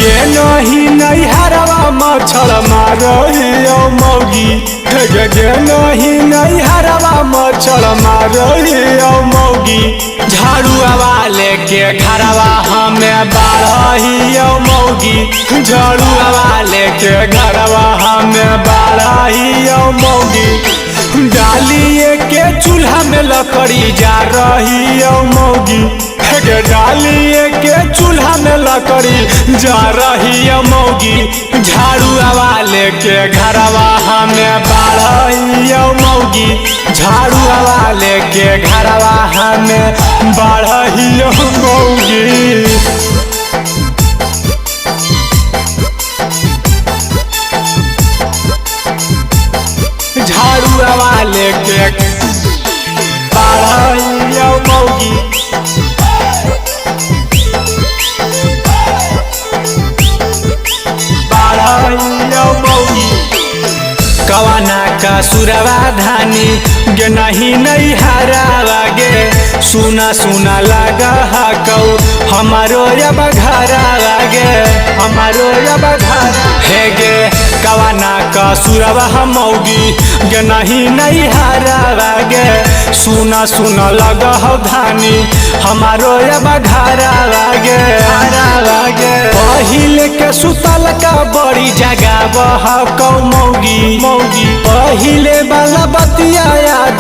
गे नहीं नैहरवा मच्छर मारहियो मौगी गे नहीं नैहरवा मच्छर मारहियो मौगी झाड़ुआ लेके घरवा हमें बाढ़ियो मौगी झाड़ुआ लेके घरवा हमें बाढ़ियो मौगी डालिए के चूल्हा में लकड़ी जा रही मौगी डालिए के चूल्हा में लकड़ी जा रही मौगी झाड़ुआ लेके घरवा हमें बाढ़ियो मौगी झाड़ुआ लेके घरवा हमें बाढ़ियो मौगी। झाड़ुआ लेके बाढ़ियो मौगी बाढ़ियो मौगी कवाना का सुरवा धानी गे नहीं नैहरवा गे सुना सुना लगा कौ हमारो अब घरवा गे हमारो अब घर है गे कवाना का सुरवा मौगी गे नहीं नैहरवा गे सुना सुना लगा धानी हमारो अब घरवा गे पहिले के सुतल का बड़ी जगह बह कौ मौगी मौगी पहिले वाला बतिया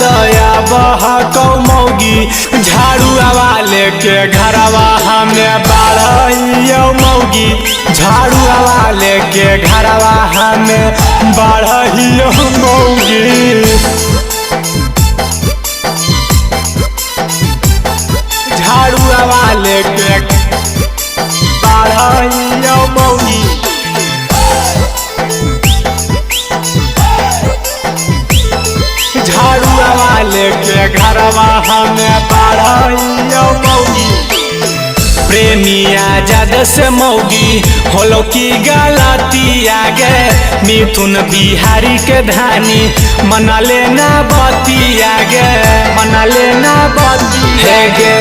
दया बह कौ मौगी झाड़ुआ लेके घरवा हमें बाढ़ियो मौगी झाड़ुआ लेके घरवा हमें बाढ़ियो मौगी। झाड़ुआ लेके बाढ़ियो मौगी झाड़ुआ लेके घरवा हमें बाढ़ियो मौगी। प्रेमिया जद से मौगी होलो की गलती आगे मिथुन बिहारी के धानी मना लेना बती आगे मना लेना बती है गे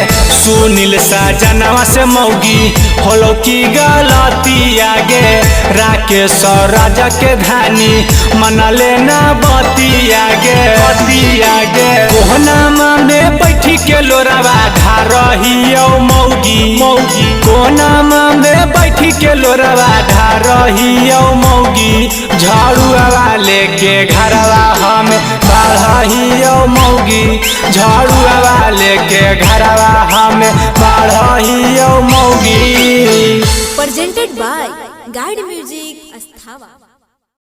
सुनील साजनवा से मौगी होलो की गलती आगे राकेश राजा के धानी मना लेना बती आगे कोहनामा में बैठी के लोरावा ढा रहियो मौगी मौगी कोहनामा में बैठी के लोरावा ढा रहियो मौगी झाड़ुआ लेके घरवा हमें बाढ़ियो मौगी झाड़ुआ लेके घरवा हमें बाढ़ियो मौगी। Presented by Guide Music Asthava।